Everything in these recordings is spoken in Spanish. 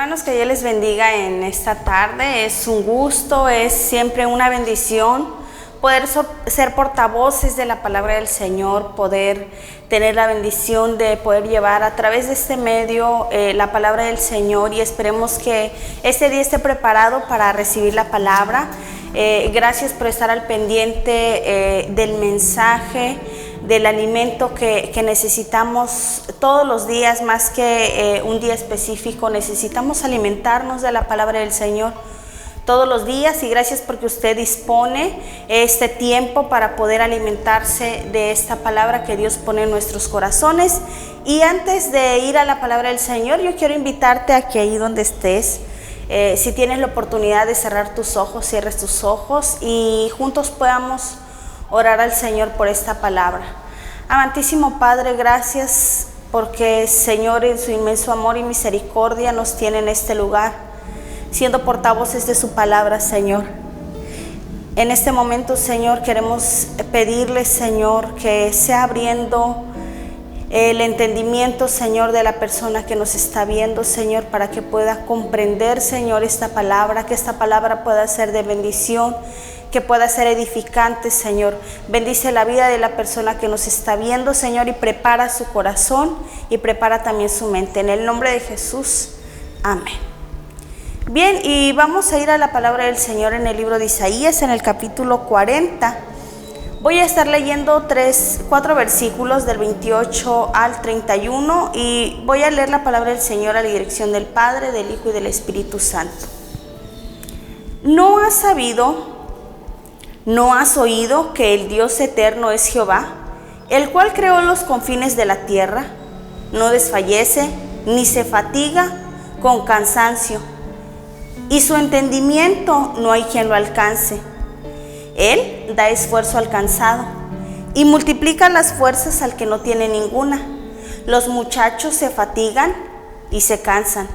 Hermanos, que Dios les bendiga en esta tarde. Es un gusto, es siempre una bendición poder ser portavoces de la palabra del Señor, poder tener la bendición de poder llevar a través de este medio la palabra del Señor, y esperemos que este día esté preparado para recibir la palabra. Gracias por estar al pendiente del mensaje, del alimento que necesitamos todos los días, más que un día específico. Necesitamos alimentarnos de la palabra del Señor todos los días, y gracias porque usted dispone este tiempo para poder alimentarse de esta palabra que Dios pone en nuestros corazones. Y antes de ir a la palabra del Señor, yo quiero invitarte a que ahí donde estés, si tienes la oportunidad de cerrar tus ojos, cierres tus ojos y juntos podamos orar al Señor por esta palabra. Amantísimo Padre, gracias porque, Señor, en su inmenso amor y misericordia nos tiene en este lugar, siendo portavoces de su palabra, Señor. En este momento, Señor, queremos pedirle, Señor, que sea abriendo el entendimiento, Señor, de la persona que nos está viendo, Señor, para que pueda comprender, Señor, esta palabra, que esta palabra pueda ser de bendición, que pueda ser edificante, Señor. Bendice la vida de la persona que nos está viendo, Señor, y prepara su corazón y prepara también su mente. En el nombre de Jesús, amén. Bien, y vamos a ir a la palabra del Señor en el libro de Isaías, en el capítulo 40. Voy a estar leyendo 4 versículos del 28 al 31, y voy a leer la palabra del Señor a la dirección del Padre, del Hijo y del Espíritu Santo. ¿No has sabido, no has oído que el Dios eterno es Jehová, el cual creó los confines de la tierra? No desfallece ni se fatiga con cansancio, y su entendimiento no hay quien lo alcance. Él da esfuerzo al cansado y multiplica las fuerzas al que no tiene ninguna. Los muchachos se fatigan y se cansan,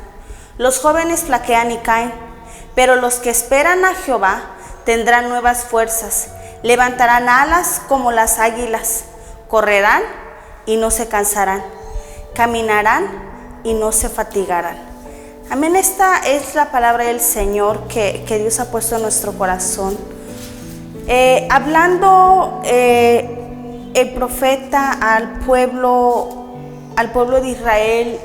los jóvenes flaquean y caen, pero los que esperan a Jehová tendrán nuevas fuerzas, levantarán alas como las águilas, correrán y no se cansarán, caminarán y no se fatigarán. Amén. Esta es la palabra del Señor que Dios ha puesto en nuestro corazón. Hablando el profeta al pueblo de Israel,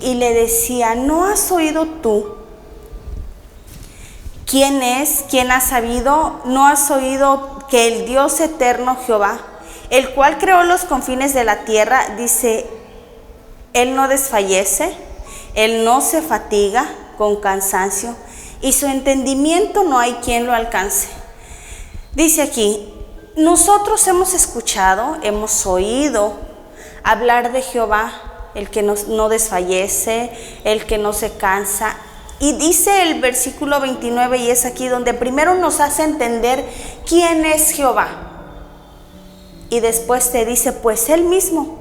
y le decía: ¿no has oído tú quién es? ¿Quién ha sabido? ¿No has oído que el Dios eterno Jehová, el cual creó los confines de la tierra, dice, Él no desfallece, Él no se fatiga con cansancio, y su entendimiento no hay quien lo alcance? Dice aquí: nosotros hemos escuchado, hemos oído hablar de Jehová, el que no desfallece, el que no se cansa. Y dice el versículo 29, y es aquí donde primero nos hace entender quién es Jehová. Y después te dice, pues Él mismo,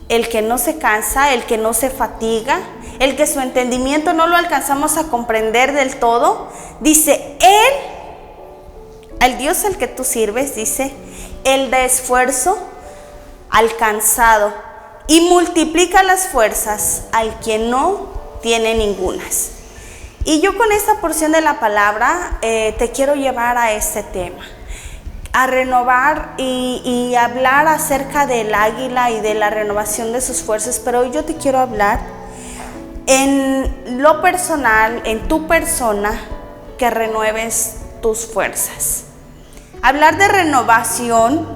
el que no se cansa, el que no se fatiga, el que su entendimiento no lo alcanzamos a comprender del todo. Dice, Él, al Dios al que tú sirves, dice, Él da esfuerzo al cansado y multiplica las fuerzas al que no tiene ningunas. Y yo con esta porción de la palabra te quiero llevar a este tema, a renovar y hablar acerca del águila y de la renovación de sus fuerzas. Pero hoy yo te quiero hablar en lo personal, en tu persona, que renueves tus fuerzas. Hablar de renovación,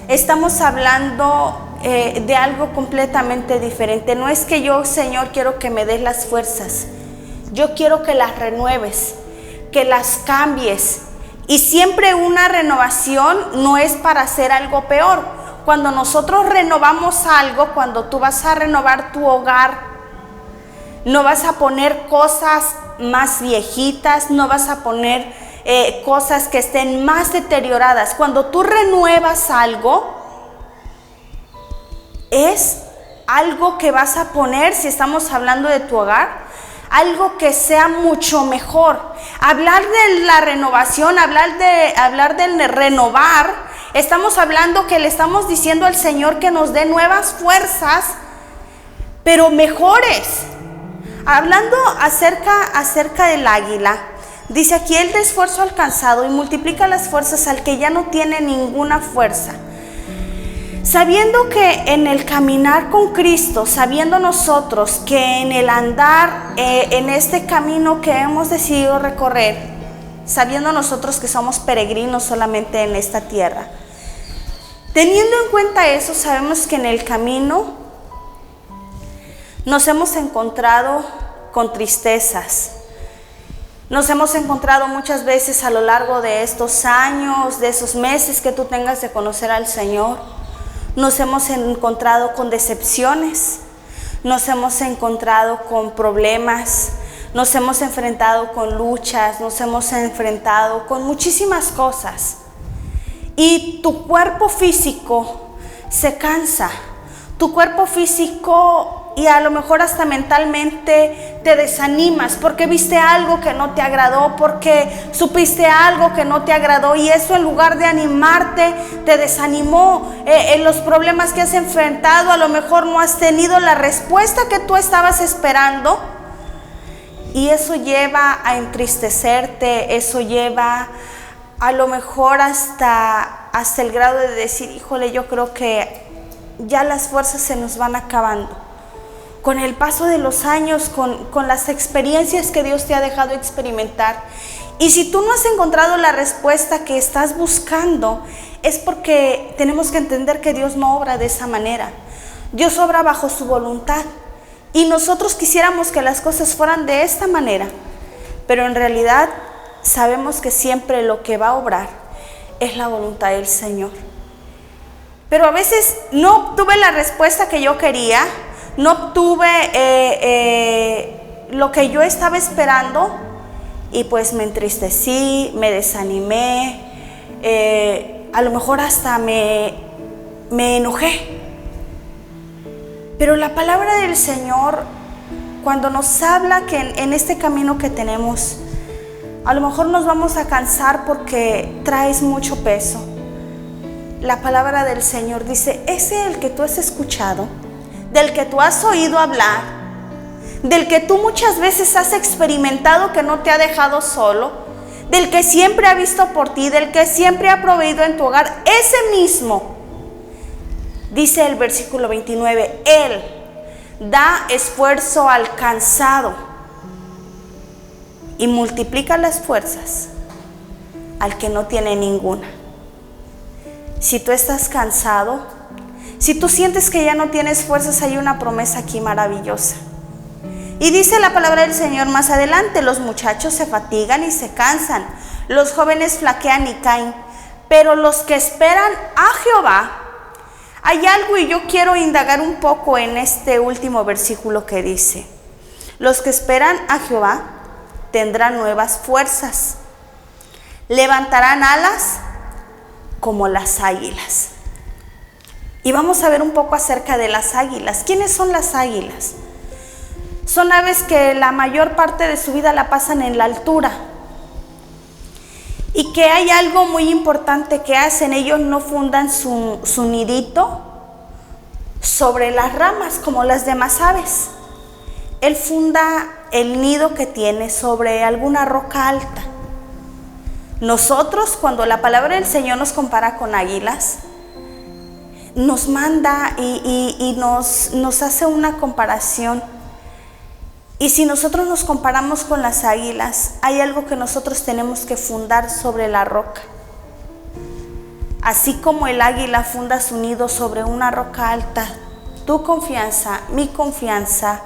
estamos hablando de algo completamente diferente. No es que yo, Señor, quiero que me des las fuerzas. Yo quiero que las renueves, que las cambies. Y siempre una renovación no es para hacer algo peor. Cuando nosotros renovamos algo, cuando tú vas a renovar tu hogar, no vas a poner cosas más viejitas, no vas a poner cosas que estén más deterioradas. Cuando tú renuevas algo, es algo que vas a poner, si estamos hablando de tu hogar, algo que sea mucho mejor. Hablar de la renovación, hablar del renovar, estamos hablando que le estamos diciendo al Señor que nos dé nuevas fuerzas, pero mejores. Hablando acerca del águila, dice aquí: Él da esfuerzo al cansado y multiplica las fuerzas al que ya no tiene ninguna fuerza. Sabiendo que en el caminar con Cristo, sabiendo nosotros que en el andar en este camino que hemos decidido recorrer, sabiendo nosotros que somos peregrinos solamente en esta tierra, teniendo en cuenta eso, sabemos que en el camino nos hemos encontrado con tristezas. Nos hemos encontrado muchas veces a lo largo de estos años, de esos meses que tú tengas de conocer al Señor. Nos hemos encontrado con decepciones, nos hemos encontrado con problemas, nos hemos enfrentado con luchas, nos hemos enfrentado con muchísimas cosas. Y tu cuerpo físico se cansa, tu cuerpo físico, y a lo mejor hasta mentalmente te desanimas porque viste algo que no te agradó, porque supiste algo que no te agradó, y eso en lugar de animarte te desanimó. En los problemas que has enfrentado a lo mejor no has tenido la respuesta que tú estabas esperando, y eso lleva a entristecerte, eso lleva a lo mejor hasta el grado de decir: híjole, yo creo que ya las fuerzas se nos van acabando. Con el paso de los años, con las experiencias que Dios te ha dejado experimentar. Y si tú no has encontrado la respuesta que estás buscando, es porque tenemos que entender que Dios no obra de esa manera. Dios obra bajo su voluntad. Y nosotros quisiéramos que las cosas fueran de esta manera, pero en realidad sabemos que siempre lo que va a obrar es la voluntad del Señor. Pero a veces no obtuve la respuesta que yo quería, no obtuve lo que yo estaba esperando, y pues me entristecí, me desanimé, a lo mejor hasta me enojé. Pero la palabra del Señor, cuando nos habla que en este camino que tenemos, a lo mejor nos vamos a cansar porque traes mucho peso. La palabra del Señor dice: ese el que tú has escuchado, del que tú has oído hablar, del que tú muchas veces has experimentado que no te ha dejado solo, del que siempre ha visto por ti, del que siempre ha proveído en tu hogar, ese mismo, dice el versículo 29, Él da esfuerzo al cansado y multiplica las fuerzas al que no tiene ninguna. Si tú estás cansado, si tú sientes que ya no tienes fuerzas, hay una promesa aquí maravillosa. Y dice la palabra del Señor más adelante: los muchachos se fatigan y se cansan, los jóvenes flaquean y caen, pero los que esperan a Jehová. Hay algo, y yo quiero indagar un poco en este último versículo que dice: los que esperan a Jehová tendrán nuevas fuerzas, levantarán alas como las águilas. Y vamos a ver un poco acerca de las águilas. ¿Quiénes son las águilas? Son aves que la mayor parte de su vida la pasan en la altura. Y que hay algo muy importante que hacen: ellos no fundan su nidito sobre las ramas como las demás aves. Él funda el nido que tiene sobre alguna roca alta. Nosotros, cuando la palabra del Señor nos compara con águilas, nos manda y nos hace una comparación. Y si nosotros nos comparamos con las águilas, hay algo que nosotros tenemos que fundar sobre la roca. Así como el águila funda su nido sobre una roca alta, tu confianza, mi confianza,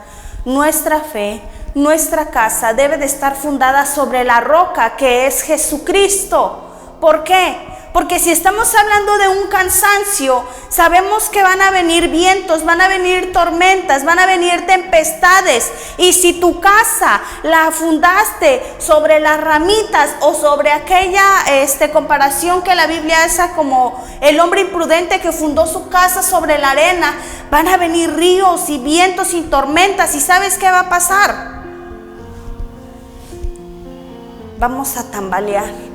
nuestra fe, nuestra casa debe de estar fundada sobre la roca que es Jesucristo. ¿Por qué? Porque si estamos hablando de un cansancio, sabemos que van a venir vientos, van a venir tormentas, van a venir tempestades. Y si tu casa la fundaste sobre las ramitas o sobre aquella comparación que la Biblia hace como el hombre imprudente que fundó su casa sobre la arena, van a venir ríos y vientos y tormentas. ¿Y sabes qué va a pasar? Vamos a tambalear.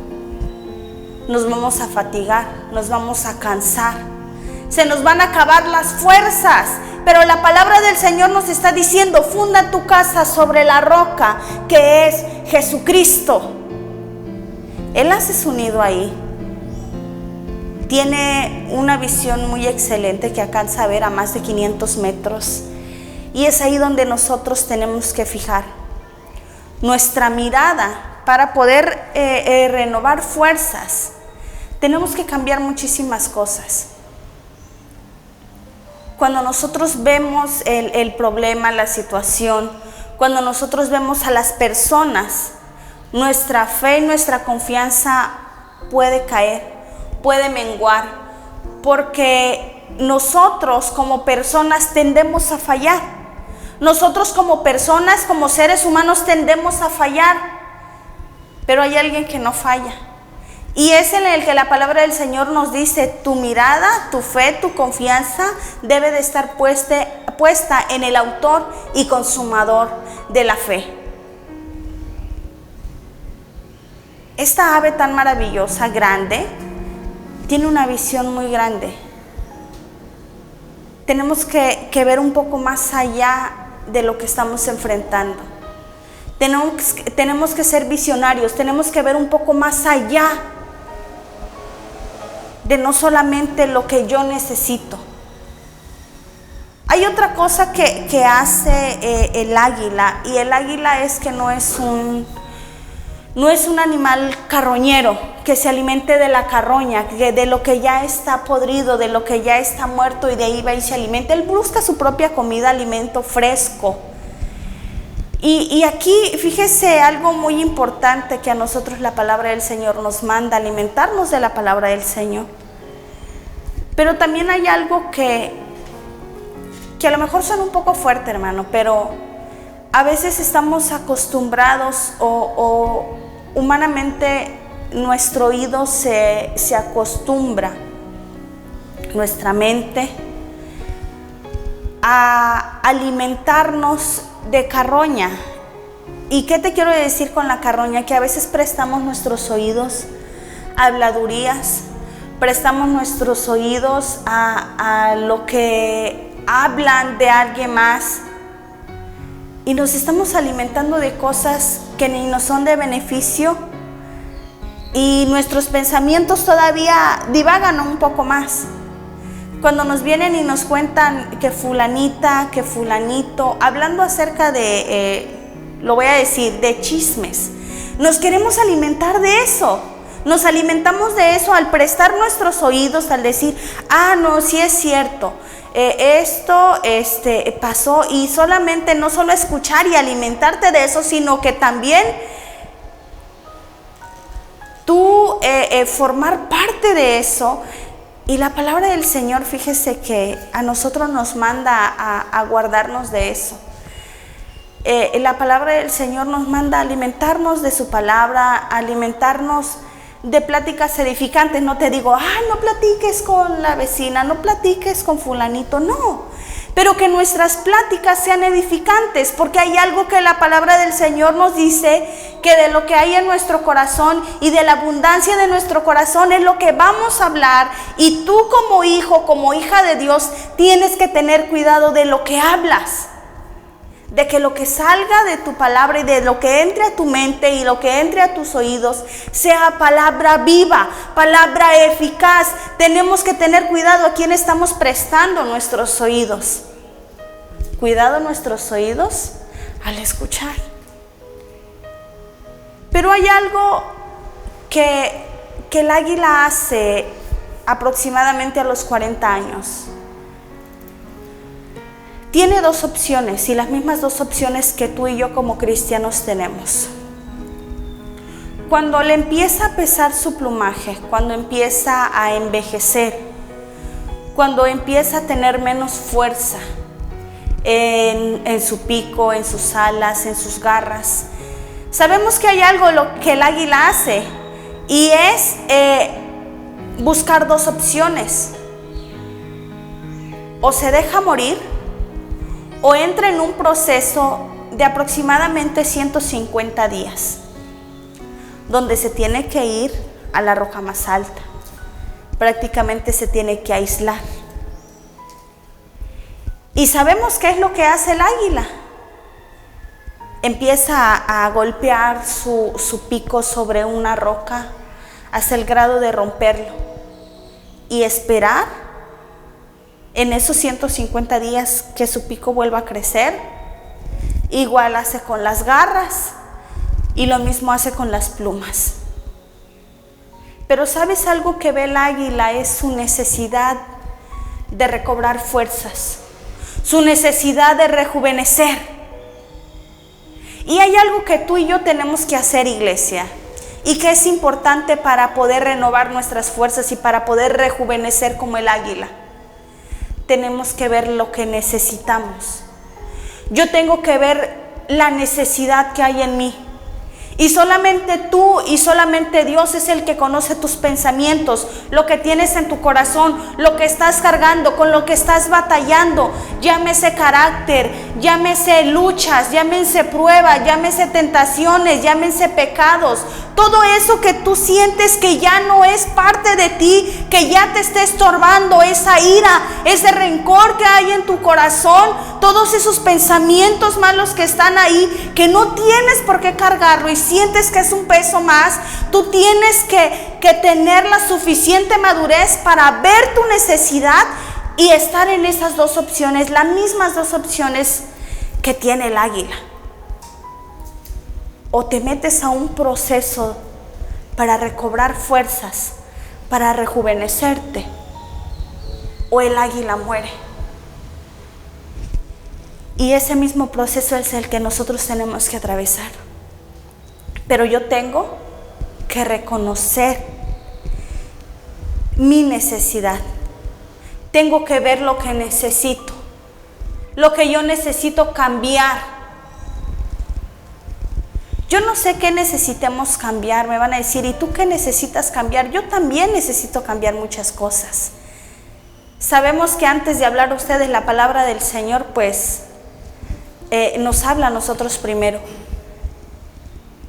Nos vamos a fatigar, nos vamos a cansar, se nos van a acabar las fuerzas pero la palabra del Señor nos está diciendo: funda tu casa sobre la roca que es Jesucristo. Él hace su nido ahí. Tiene una visión muy excelente que alcanza a ver a más de 500 metros. Y es ahí donde nosotros tenemos que fijar nuestra mirada para poder renovar fuerzas. Tenemos que cambiar muchísimas cosas. Cuando nosotros vemos el problema, la situación, cuando nosotros vemos a las personas, nuestra fe y nuestra confianza puede caer, puede menguar, porque nosotros como personas tendemos a fallar. Nosotros como personas, como seres humanos, tendemos a fallar, pero hay alguien que no falla. Y es en el que la palabra del Señor nos dice: tu mirada, tu fe, tu confianza debe de estar puesta en el autor y consumador de la fe. Esta ave tan maravillosa, grande, tiene una visión muy grande. Tenemos que ver un poco más allá de lo que estamos enfrentando. Tenemos que ser visionarios, tenemos que ver un poco más allá de no solamente lo que yo necesito. Hay otra cosa que hace el águila, y el águila es que no es un animal carroñero que se alimente de la carroña, de lo que ya está podrido, de lo que ya está muerto, y de ahí va y se alimenta. Él busca su propia comida, alimento fresco. Y aquí fíjese algo muy importante que a nosotros la palabra del Señor nos manda: alimentarnos de la palabra del Señor. Pero también hay algo que a lo mejor suena un poco fuerte, hermano, pero a veces estamos acostumbrados o humanamente nuestro oído se acostumbra, nuestra mente, a alimentarnos de carroña. ¿Y qué te quiero decir con la carroña? Que a veces prestamos nuestros oídos a habladurías, prestamos nuestros oídos a lo que hablan de alguien más, y nos estamos alimentando de cosas que ni nos son de beneficio, y nuestros pensamientos todavía divagan un poco más. Cuando nos vienen y nos cuentan que fulanita, que fulanito, hablando acerca de, lo voy a decir, de chismes, nos queremos alimentar de eso. Nos alimentamos de eso al prestar nuestros oídos, al decir: ah, no, sí es cierto, esto pasó. Y solamente no solo escuchar y alimentarte de eso, sino que también tú formar parte de eso. Y la palabra del Señor, fíjese que a nosotros nos manda a guardarnos de eso. La palabra del Señor nos manda a alimentarnos de su palabra, alimentarnos de pláticas edificantes. No te digo: no platiques con la vecina, no platiques con fulanito, no. Pero que nuestras pláticas sean edificantes, porque hay algo que la palabra del Señor nos dice: que de lo que hay en nuestro corazón y de la abundancia de nuestro corazón es lo que vamos a hablar. Y tú como hijo, como hija de Dios, tienes que tener cuidado de lo que hablas, de que lo que salga de tu palabra y de lo que entre a tu mente y lo que entre a tus oídos sea palabra viva, palabra eficaz. Tenemos que tener cuidado a quién estamos prestando nuestros oídos. Cuidado nuestros oídos al escuchar. Pero hay algo que el águila hace aproximadamente a los 40 años. Tiene dos opciones, y las mismas dos opciones que tú y yo como cristianos tenemos. Cuando le empieza a pesar su plumaje, cuando empieza a envejecer, cuando empieza a tener menos fuerza en su pico, en sus alas, en sus garras, sabemos que hay algo que el águila hace, y es buscar dos opciones: o se deja morir, o entra en un proceso de aproximadamente 150 días, donde se tiene que ir a la roca más alta, prácticamente se tiene que aislar. Y sabemos qué es lo que hace el águila. Empieza a golpear su pico sobre una roca hasta el grado de romperlo y esperar en esos 150 días que su pico vuelva a crecer. Igual hace con las garras y lo mismo hace con las plumas. Pero ¿sabes algo que ve el águila? Es su necesidad de recobrar fuerzas, su necesidad de rejuvenecer. Y hay algo que tú y yo tenemos que hacer, iglesia, y que es importante para poder renovar nuestras fuerzas y para poder rejuvenecer como el águila. Tenemos que ver lo que necesitamos. Yo tengo que ver la necesidad que hay en mí. Y solamente tú y solamente Dios es el que conoce tus pensamientos, lo que tienes en tu corazón, lo que estás cargando, con lo que estás batallando. Llámese carácter, llámese luchas, llámese pruebas, llámese tentaciones, llámese pecados. Todo eso que tú sientes que ya no es parte de ti, que ya te está estorbando, esa ira, ese rencor que hay en tu corazón, todos esos pensamientos malos que están ahí, que no tienes por qué cargarlo y sientes que es un peso más, tú tienes que tener la suficiente madurez para ver tu necesidad y estar en esas dos opciones, las mismas dos opciones que tiene el águila. O te metes a un proceso para recobrar fuerzas, para rejuvenecerte, o el águila muere. Y ese mismo proceso es el que nosotros tenemos que atravesar. Pero yo tengo que reconocer mi necesidad. Tengo que ver lo que necesito, lo que yo necesito cambiar. Yo no sé qué necesitemos cambiar. Me van a decir, ¿y tú qué necesitas cambiar? Yo también necesito cambiar muchas cosas. Sabemos que antes de hablar a ustedes la palabra del Señor, pues nos habla a nosotros primero.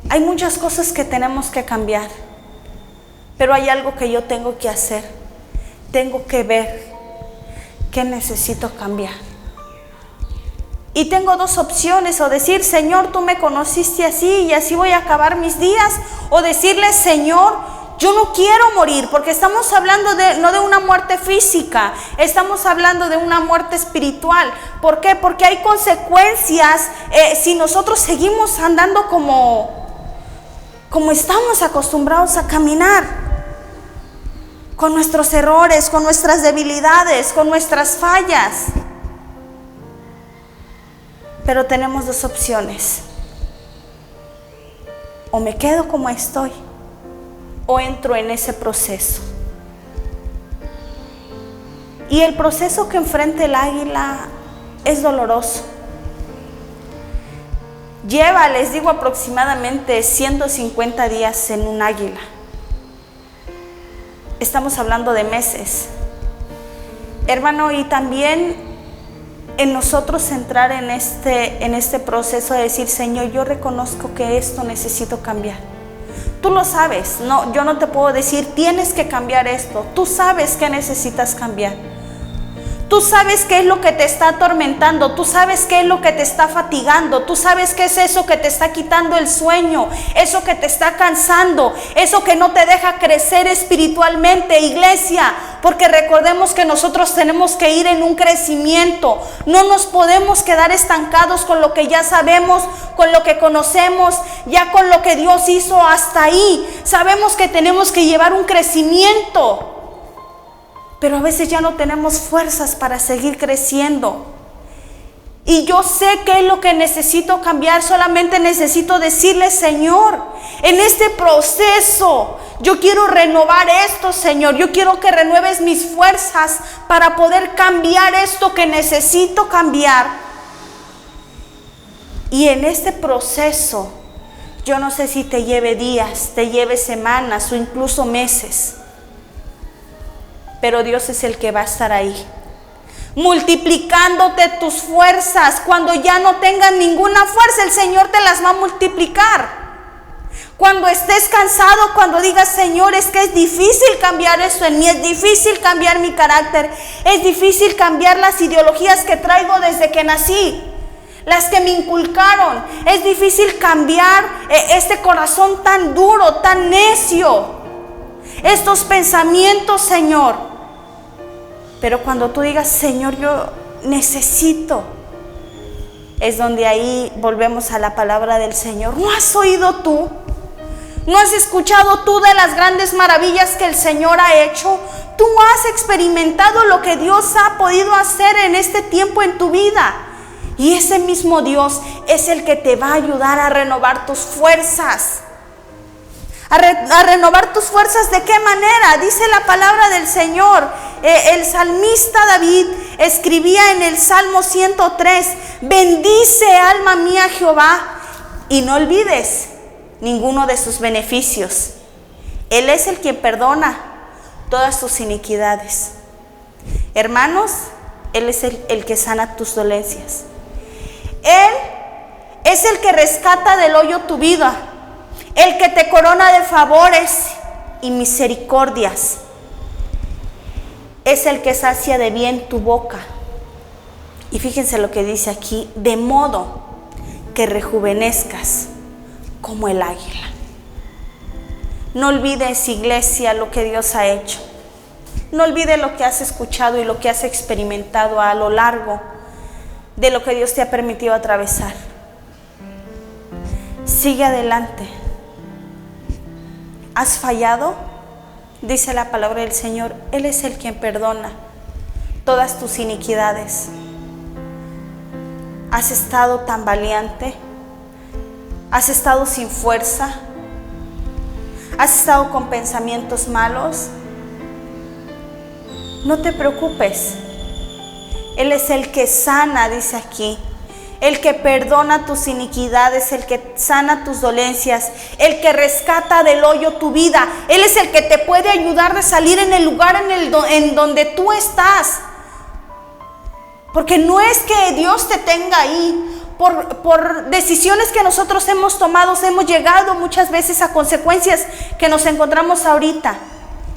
Hay muchas cosas que tenemos que cambiar, pero hay algo que yo tengo que hacer. Tengo que ver qué necesito cambiar. Y tengo dos opciones: o decir, Señor, tú me conociste así y así voy a acabar mis días, o decirle, Señor, yo no quiero morir, porque estamos hablando no de una muerte física, estamos hablando de una muerte espiritual. ¿Por qué? Porque hay consecuencias si nosotros seguimos andando como estamos acostumbrados a caminar, con nuestros errores, con nuestras debilidades, con nuestras fallas. Pero tenemos dos opciones: o me quedo como estoy, o entro en ese proceso. Y el proceso que enfrenta el águila es doloroso. Lleva, les digo, aproximadamente 150 días en un águila. Estamos hablando de meses, hermano, y también en nosotros entrar en este proceso de decir, Señor, yo reconozco que esto necesito cambiar. Tú lo sabes, no, yo no te puedo decir, tienes que cambiar esto. Tú sabes que necesitas cambiar. Tú sabes qué es lo que te está atormentando, tú sabes qué es lo que te está fatigando, tú sabes qué es eso que te está quitando el sueño, eso que te está cansando, eso que no te deja crecer espiritualmente, iglesia, porque recordemos que nosotros tenemos que ir en un crecimiento. No nos podemos quedar estancados con lo que ya sabemos, con lo que conocemos, ya con lo que Dios hizo hasta ahí. Sabemos que tenemos que llevar un crecimiento, pero a veces ya no tenemos fuerzas para seguir creciendo. Y yo sé qué es lo que necesito cambiar. Solamente necesito decirle, Señor, en este proceso yo quiero renovar esto, Señor. Yo quiero que renueves mis fuerzas para poder cambiar esto que necesito cambiar. Y en este proceso, yo no sé si te lleve días, te lleve semanas o incluso meses, pero Dios es el que va a estar ahí, multiplicándote tus fuerzas. Cuando ya no tengas ninguna fuerza, el Señor te las va a multiplicar. Cuando estés cansado, cuando digas, Señor, es que es difícil cambiar esto en mí, es difícil cambiar mi carácter, es difícil cambiar las ideologías que traigo desde que nací, las que me inculcaron, es difícil cambiar este corazón tan duro, tan necio, estos pensamientos, Señor. Pero cuando tú digas, Señor, yo necesito, es donde ahí volvemos a la palabra del Señor. ¿No has oído tú? ¿No has escuchado tú de las grandes maravillas que el Señor ha hecho? ¿Tú has experimentado lo que Dios ha podido hacer en este tiempo en tu vida? Y ese mismo Dios es el que te va a ayudar a renovar tus fuerzas. A renovar tus fuerzas, ¿de qué manera? Dice la palabra del Señor. El salmista David escribía en el Salmo 103: bendice, alma mía, Jehová, y no olvides ninguno de sus beneficios. Él es el quien perdona todas tus iniquidades. Hermanos, Él es el que sana tus dolencias. Él es el que rescata del hoyo tu vida, el que te corona de favores y misericordias. Es el que sacia de bien tu boca. Y fíjense lo que dice aquí: de modo que rejuvenezcas como el águila. No olvides, iglesia, lo que Dios ha hecho. No olvides lo que has escuchado y lo que has experimentado a lo largo de lo que Dios te ha permitido atravesar. Sigue adelante. ¿Has fallado? Dice la palabra del Señor, Él es el quien perdona todas tus iniquidades. ¿Has estado tambaleante? ¿Has estado sin fuerza? ¿Has estado con pensamientos malos? No te preocupes. Él es el que sana, dice aquí. El que perdona tus iniquidades, el que sana tus dolencias, el que rescata del hoyo tu vida. Él es el que te puede ayudar a salir en el lugar en donde tú estás. Porque no es que Dios te tenga ahí. Por decisiones que nosotros hemos tomado, hemos llegado muchas veces a consecuencias que nos encontramos ahorita.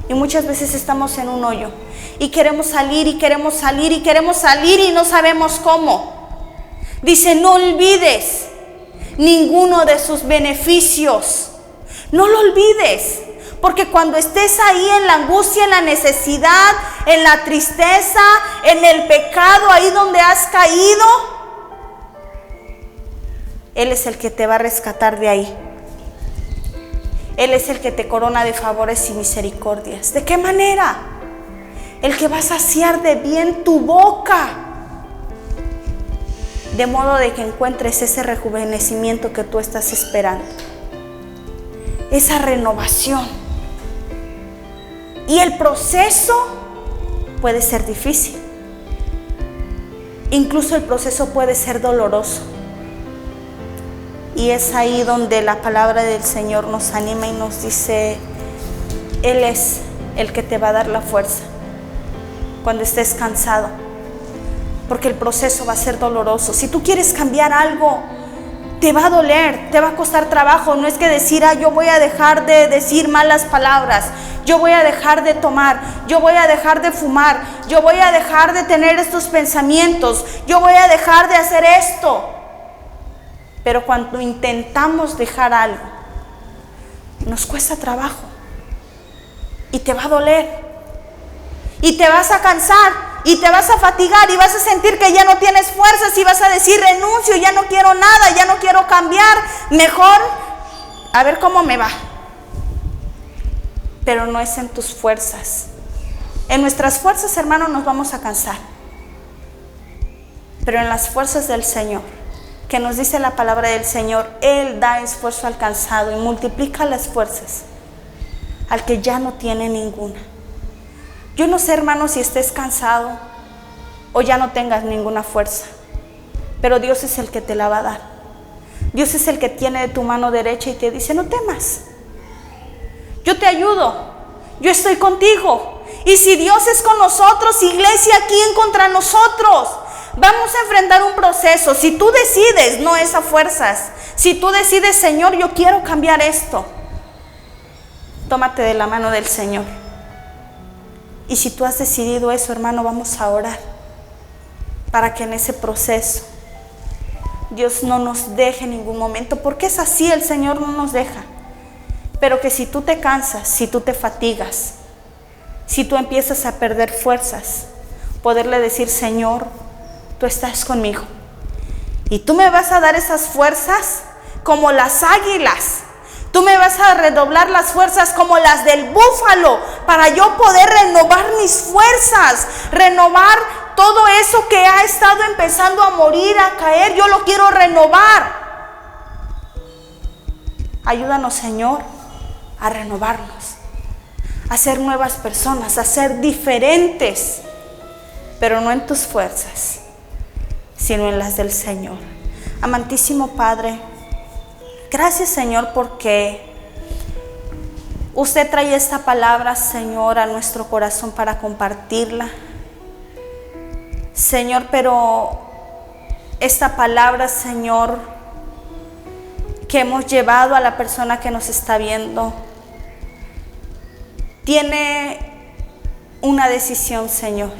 Y muchas veces estamos en un hoyo. Y queremos salir, y queremos salir, y queremos salir, y no sabemos cómo. Dice, no olvides ninguno de sus beneficios. No lo olvides. Porque cuando estés ahí en la angustia, en la necesidad, en la tristeza, en el pecado, ahí donde has caído, Él es el que te va a rescatar de ahí. Él es el que te corona de favores y misericordias. ¿De qué manera? El que va a saciar de bien tu boca. De modo de que encuentres ese rejuvenecimiento que tú estás esperando. Esa renovación. Y el proceso puede ser difícil. Incluso el proceso puede ser doloroso. Y es ahí donde la palabra del Señor nos anima y nos dice, Él es el que te va a dar la fuerza cuando estés cansado. Porque el proceso va a ser doloroso. Si tú quieres cambiar algo, te va a doler, te va a costar trabajo. No es que decir, yo voy a dejar de decir malas palabras, yo voy a dejar de tomar, yo voy a dejar de fumar, yo voy a dejar de tener estos pensamientos, yo voy a dejar de hacer esto. Pero cuando intentamos dejar algo, nos cuesta trabajo. Y te va a doler. Y te vas a cansar. Y te vas a fatigar. Y vas a sentir que ya no tienes fuerzas. Y vas a decir, renuncio, ya no quiero nada, ya no quiero cambiar. Mejor, a ver cómo me va. Pero no es en tus fuerzas. En nuestras fuerzas, hermano, nos vamos a cansar. Pero en las fuerzas del Señor, que nos dice la palabra del Señor, Él da esfuerzo al cansado y multiplica las fuerzas al que ya no tiene ninguna. Yo no sé, hermano, si estés cansado o ya no tengas ninguna fuerza, pero Dios es el que te la va a dar. Dios es el que tiene de tu mano derecha y te dice, no temas, yo te ayudo, yo estoy contigo. Y si Dios es con nosotros, iglesia, ¿quién contra nosotros? Vamos a enfrentar un proceso. Si tú decides, no es a fuerzas. Si tú decides, Señor, yo quiero cambiar esto, tómate de la mano del Señor. Y si tú has decidido eso, hermano, vamos a orar para que en ese proceso Dios no nos deje en ningún momento, porque es así, el Señor no nos deja. Pero que si tú te cansas, si tú te fatigas, si tú empiezas a perder fuerzas, poderle decir: Señor, tú estás conmigo y tú me vas a dar esas fuerzas como las águilas. Tú me vas a redoblar las fuerzas como las del búfalo, para yo poder renovar mis fuerzas, renovar todo eso que ha estado empezando a morir, a caer. Yo lo quiero renovar. Ayúdanos, Señor, a renovarnos, a ser nuevas personas, a ser diferentes, pero no en tus fuerzas, sino en las del Señor. Amantísimo Padre, gracias, Señor, porque usted trae esta palabra, Señor, a nuestro corazón para compartirla, Señor, pero esta palabra, Señor, que hemos llevado a la persona que nos está viendo, tiene una decisión, Señor.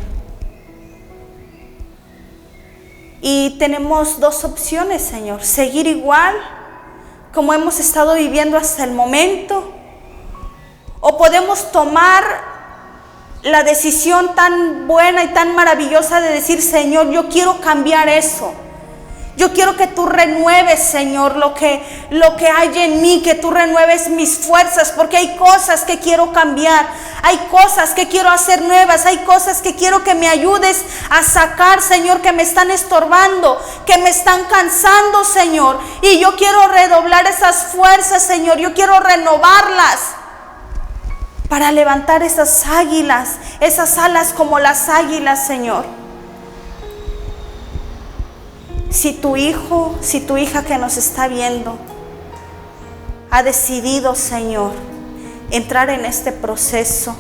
Y tenemos dos opciones, Señor: seguir igual como hemos estado viviendo hasta el momento, o podemos tomar la decisión tan buena y tan maravillosa de decir: Señor, yo quiero cambiar eso. Yo quiero que tú renueves, Señor, lo que hay en mí, que tú renueves mis fuerzas, porque hay cosas que quiero cambiar, hay cosas que quiero hacer nuevas, hay cosas que quiero que me ayudes a sacar, Señor, que me están estorbando, que me están cansando, Señor. Y yo quiero redoblar esas fuerzas, Señor, yo quiero renovarlas para levantar esas águilas, esas alas como las águilas, Señor. Si tu hijo, si tu hija que nos está viendo ha decidido, Señor, entrar en este proceso,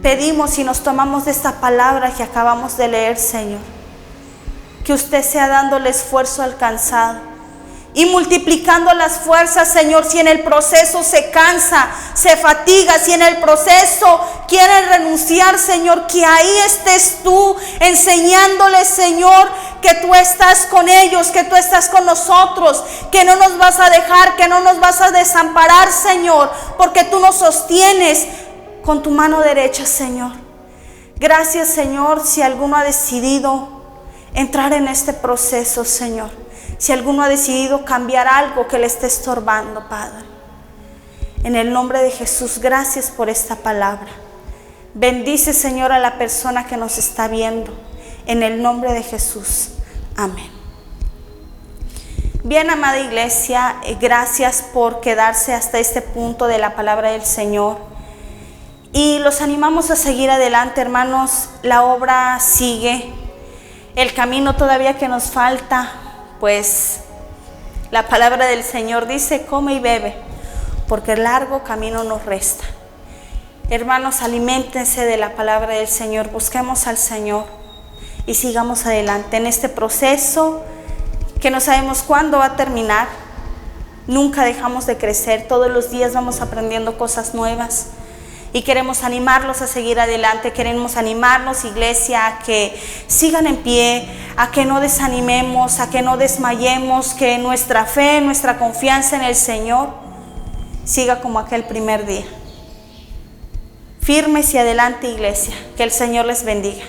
pedimos y nos tomamos de esta palabra que acabamos de leer, Señor, que usted sea dándole esfuerzo alcanzado y multiplicando las fuerzas, Señor. Si en el proceso se cansa, se fatiga, si en el proceso quiere renunciar, Señor, que ahí estés tú enseñándoles, Señor, que tú estás con ellos, que tú estás con nosotros, que no nos vas a dejar, que no nos vas a desamparar, Señor, porque tú nos sostienes con tu mano derecha, Señor. Gracias, Señor, si alguno ha decidido entrar en este proceso, Señor. Si alguno ha decidido cambiar algo que le esté estorbando, Padre, en el nombre de Jesús, gracias por esta palabra. Bendice, Señor, a la persona que nos está viendo, en el nombre de Jesús. Amén. Bien, amada iglesia, gracias por quedarse hasta este punto de la palabra del Señor. Y los animamos a seguir adelante, hermanos. La obra sigue. El camino todavía que nos falta, pues la palabra del Señor dice: come y bebe, porque el largo camino nos resta. Hermanos, aliméntense de la palabra del Señor, busquemos al Señor y sigamos adelante en este proceso que no sabemos cuándo va a terminar. Nunca dejamos de crecer, todos los días vamos aprendiendo cosas nuevas. Y queremos animarlos a seguir adelante, queremos animarnos, iglesia, a que sigan en pie, a que no desanimemos, a que no desmayemos, que nuestra fe, nuestra confianza en el Señor siga como aquel primer día. Firmes y adelante, iglesia, que el Señor les bendiga.